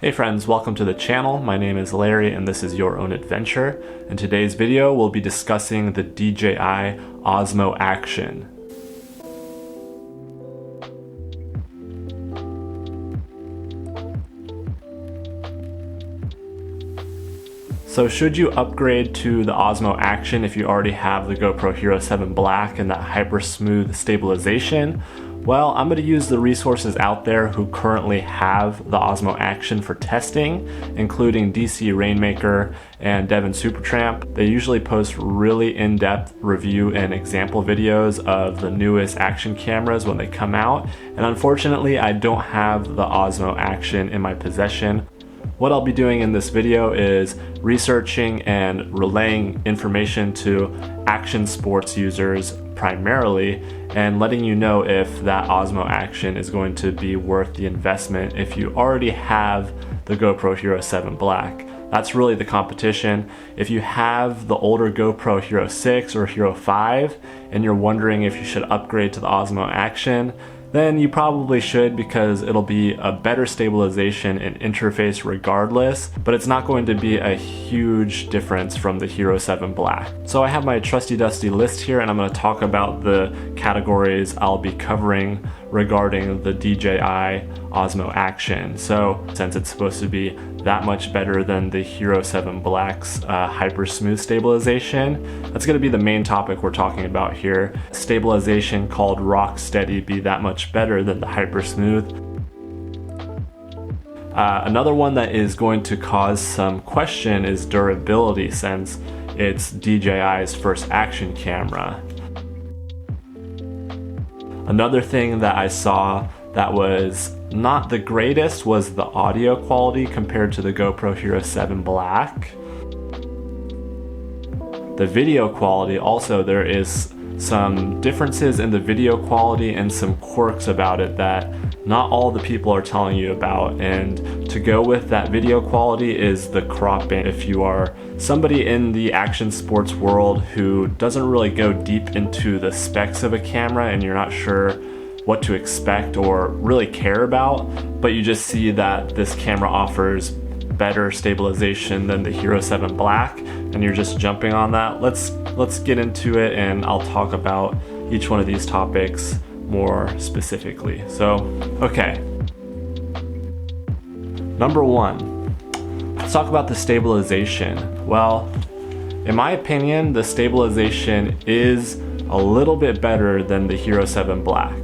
Hey friends, welcome to the channel. My name is Larry and this is Your Own Adventure. In today's video, we'll be discussing the DJI Osmo Action. So should you upgrade to the Osmo Action if you already have the GoPro Hero 7 Black and that HyperSmooth Stabilization? Well, I'm going to use the resources out there who currently have the Osmo Action for testing, including DCRAINMAKER and SUpertramp. They usually post really in-depth review and example videos of the newest action cameras when they come out, and unfortunately I don't have the Osmo Action in my possession. What I'll be doing in this video is researching and relaying information to action sports users primarily, and letting you know if that Osmo Action is going to be worth the investment if you already have the GoPro Hero 7 Black. That's really the competition. If you have the older GoPro Hero 6 or Hero 5 and you're wondering if you should upgrade to the Osmo Action, then you probably should, because it'll be a better stabilization and interface regardless, but it's not going to be a huge difference from the Hero 7 Black. So I have my trusty dusty list here, and I'm going to talk about the categories I'll be covering regarding the DJI Osmo Action. So since it's supposed to be that much better than the Hero 7 Black's HyperSmooth Stabilization, that's going to be the main topic we're talking about here. Stabilization called RockSteady be that much better than the HyperSmooth. Another one that is going to cause some question is durability, since it's DJI's first action camera. Another thing that I saw that was not the greatest was the audio quality compared to the GoPro Hero 7 Black. The video quality also, there is some differences in the video quality and some quirks about it that not all the people are telling you about, and to go with that video quality is the cropping. If you are somebody in the action sports world who doesn't really go deep into the specs of a camera and you're not sure what to expect or really care about, but you just see that this camera offers better stabilization than the Hero 7 Black and you're just jumping on that, let's get into it, and I'll talk about each one of these topics more specifically. So, okay. Number one, let's talk about the stabilization. Well, in my opinion, the stabilization is a little bit better than the Hero 7 Black.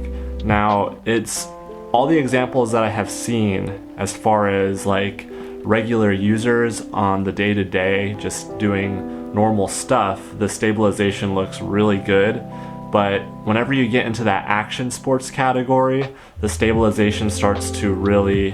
Now, it's all the examples that I have seen as far as like regular users on the day-to-day just doing normal stuff, the stabilization looks really good. But whenever you get into that action sports category, the stabilization starts to really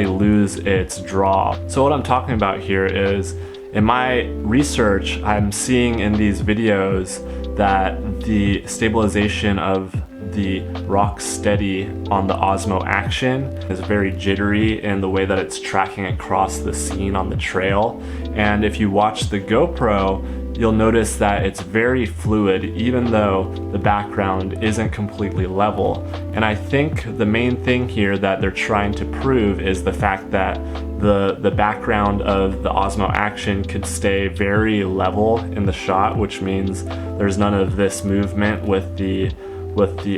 lose its draw. So what I'm talking about here is, in my research, I'm seeing in these videos that the stabilization of the RockSteady on the Osmo Action is very jittery in the way that it's tracking across the scene on the trail. And if you watch the GoPro, you'll notice that it's very fluid even though the background isn't completely level. And I think the main thing here that they're trying to prove is the fact that the background of the Osmo Action could stay very level in the shot, which means there's none of this movement with the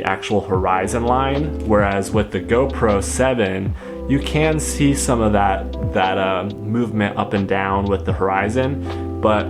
actual horizon line, whereas with the GoPro 7 you can see some of that movement up and down with the horizon, but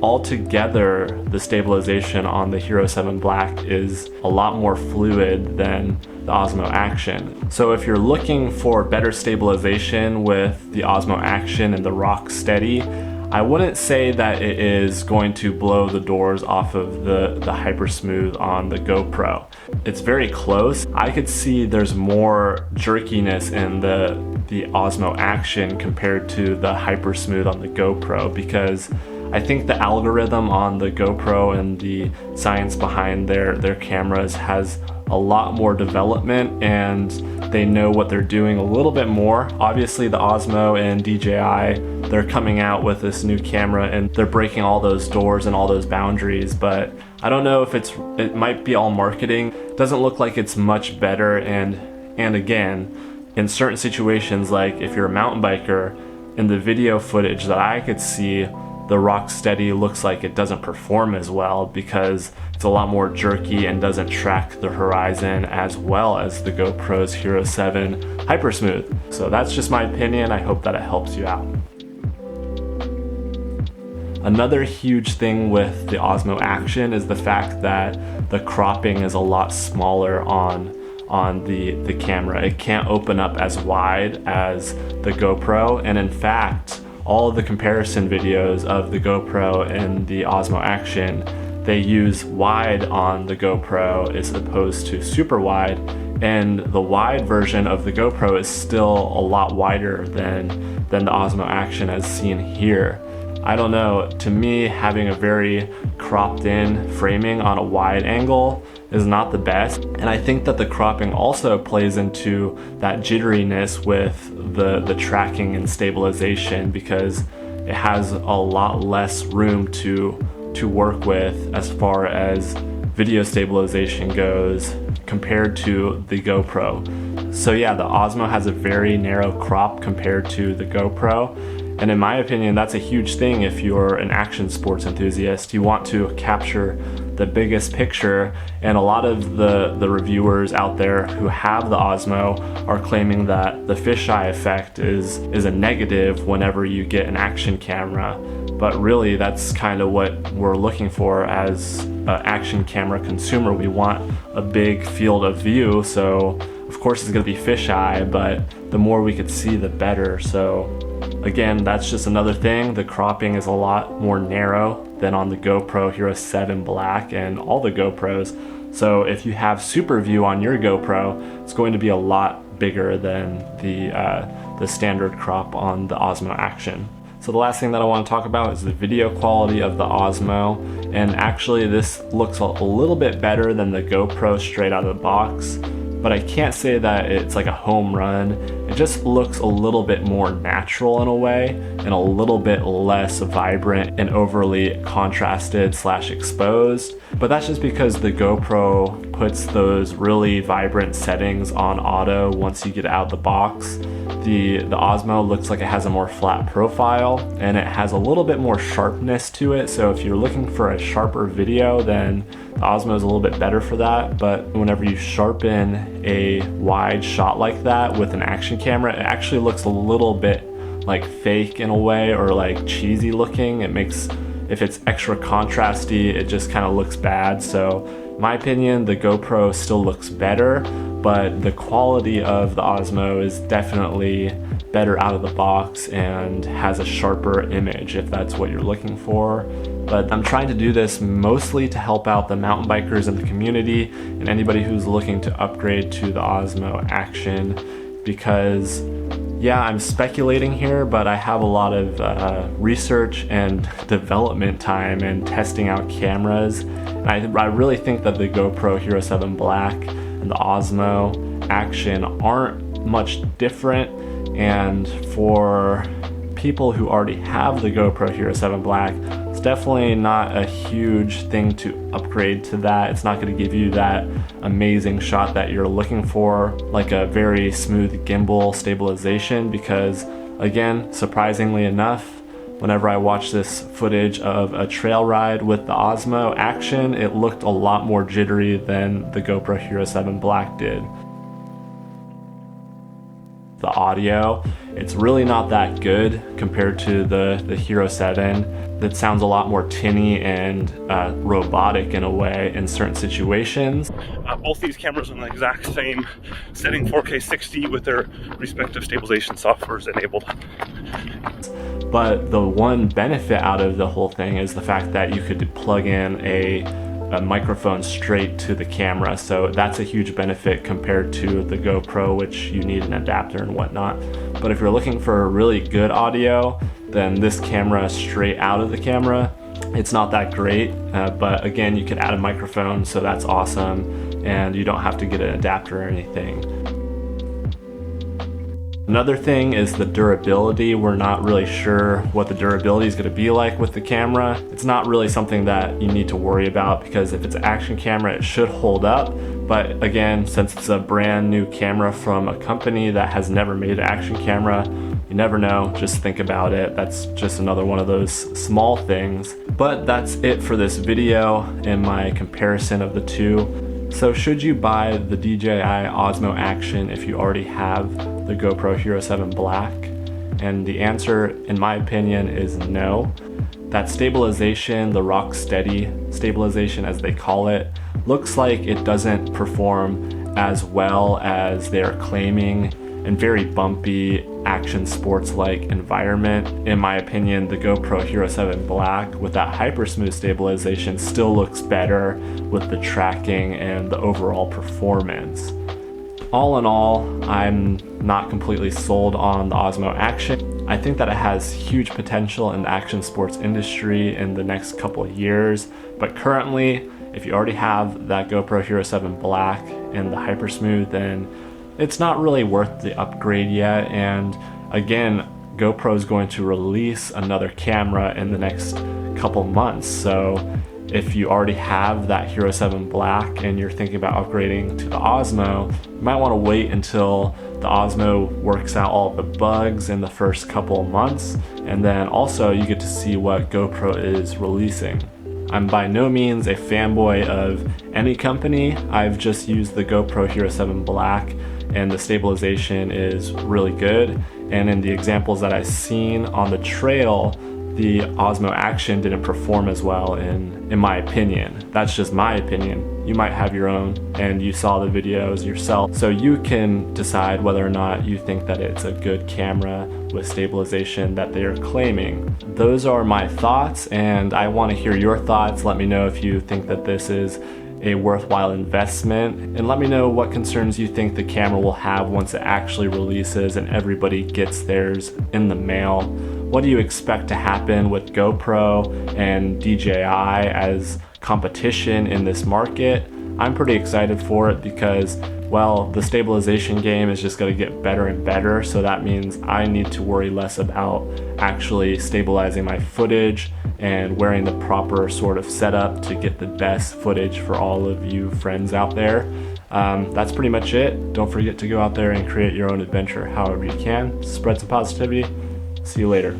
altogether the stabilization on the Hero 7 Black is a lot more fluid than the Osmo Action. So if you're looking for better stabilization with the Osmo Action and the RockSteady, I wouldn't say that it is going to blow the doors off of the HyperSmooth on the GoPro. It's very close. I could see there's more jerkiness in the Osmo Action compared to the HyperSmooth on the GoPro, because I think the algorithm on the GoPro and the science behind their cameras has a lot more development, and they know what they're doing a little bit more. Obviously the Osmo and DJI, they're coming out with this new camera and they're breaking all those doors and all those boundaries, but I don't know if it might be all marketing. It doesn't look like it's much better, and again, in certain situations, like if you're a mountain biker, in the video footage that I could see, the RockSteady looks like it doesn't perform as well because it's a lot more jerky and doesn't track the horizon as well as the GoPro's Hero 7 HyperSmooth. So that's just my opinion. I hope that it helps you out. Another huge thing with the Osmo Action is the fact that the cropping is a lot smaller on the camera. It can't open up as wide as the GoPro, and in fact, all of the comparison videos of the GoPro and the Osmo Action, they use wide on the GoPro as opposed to super wide, and the wide version of the GoPro is still a lot wider than the Osmo Action as seen here. I don't know, to me, having a very cropped in framing on a wide angle is not the best. And I think that the cropping also plays into that jitteriness with the tracking and stabilization, because it has a lot less room to work with as far as video stabilization goes compared to the GoPro. So yeah, the Osmo has a very narrow crop compared to the GoPro. And in my opinion, that's a huge thing if you're an action sports enthusiast. You want to capture the biggest picture, and a lot of the reviewers out there who have the Osmo are claiming that the fisheye effect is a negative whenever you get an action camera. But really, that's kind of what we're looking for as an action camera consumer. We want a big field of view, so of course it's going to be fisheye, but the more we could see, the better. So again, that's just another thing. The cropping is a lot more narrow than on the GoPro Hero 7 Black and all the GoPros. So if you have super view on your GoPro, it's going to be a lot bigger than the standard crop on the Osmo Action. So the last thing that I want to talk about is the video quality of the Osmo. And actually this looks a little bit better than the GoPro straight out of the box, but I can't say that it's like a home run. It just looks a little bit more natural in a way, and a little bit less vibrant and overly contrasted / exposed. But that's just because the GoPro puts those really vibrant settings on auto once you get out of the box. The Osmo looks like it has a more flat profile, and it has a little bit more sharpness to it. So if you're looking for a sharper video, then the Osmo is a little bit better for that. But whenever you sharpen a wide shot like that with an action camera, it actually looks a little bit like fake in a way, or like cheesy looking. It makes, if it's extra contrasty, it just kind of looks bad. So in my opinion, the GoPro still looks better, but the quality of the Osmo is definitely better out of the box and has a sharper image if that's what you're looking for. But I'm trying to do this mostly to help out the mountain bikers in the community and anybody who's looking to upgrade to the Osmo Action, because yeah, I'm speculating here, but I have a lot of research and development time and testing out cameras. And I really think that the GoPro Hero 7 Black and the Osmo Action aren't much different. And for people who already have the GoPro Hero 7 Black, it's definitely not a huge thing to upgrade to that. It's not going to give you that amazing shot that you're looking for, like a very smooth gimbal stabilization, because again, surprisingly enough, whenever I watched this footage of a trail ride with the Osmo Action, it looked a lot more jittery than the GoPro Hero 7 Black did. The audio, it's really not that good compared to the Hero 7. That sounds a lot more tinny and robotic in a way in certain situations. Both these cameras are in the exact same setting, 4K 60, with their respective stabilization softwares enabled. But the one benefit out of the whole thing is the fact that you could plug in a microphone straight to the camera, so that's a huge benefit compared to the GoPro, which you need an adapter and whatnot. But if you're looking for really good audio, then this camera straight out of the camera, it's not that great. But again, you could add a microphone, so that's awesome, and you don't have to get an adapter or anything. Another thing is the durability. We're not really sure what the durability is going to be like with the camera. It's not really something that you need to worry about, because if it's an action camera, it should hold up. But again, since it's a brand new camera from a company that has never made an action camera, you never know, just think about it. That's just another one of those small things. But that's it for this video and my comparison of the two. So should you buy the DJI Osmo Action if you already have the GoPro Hero 7 Black? And the answer, in my opinion, is no. That stabilization, the RockSteady stabilization as they call it, looks like it doesn't perform as well as they're claiming in very bumpy, action sports-like environment. In my opinion, the GoPro Hero 7 Black with that HyperSmooth stabilization still looks better with the tracking and the overall performance. All in all, I'm not completely sold on the Osmo Action. I think that it has huge potential in the action sports industry in the next couple of years, but currently, if you already have that GoPro Hero 7 Black and the HyperSmooth, then it's not really worth the upgrade yet. And again, GoPro is going to release another camera in the next couple months, so if you already have that Hero 7 Black and you're thinking about upgrading to the Osmo, you might want to wait until the Osmo works out all the bugs in the first couple of months, and then also you get to see what GoPro is releasing. I'm by no means a fanboy of any company. I've just used the GoPro Hero 7 Black and the stabilization is really good, and in the examples that I've seen on the trail, the Osmo Action didn't perform as well in my opinion. That's just my opinion. You might have your own, and you saw the videos yourself, so you can decide whether or not you think that it's a good camera with stabilization that they are claiming. Those are my thoughts, and I want to hear your thoughts. Let me know if you think that this is a worthwhile investment, and let me know what concerns you think the camera will have once it actually releases and everybody gets theirs in the mail. What do you expect to happen with GoPro and DJI as competition in this market? I'm pretty excited for it because, well, the stabilization game is just going to get better and better, so that means I need to worry less about actually stabilizing my footage and wearing the proper sort of setup to get the best footage for all of you friends out there. That's pretty much it. Don't forget to go out there and create your own adventure however you can. Spread some positivity. See you later.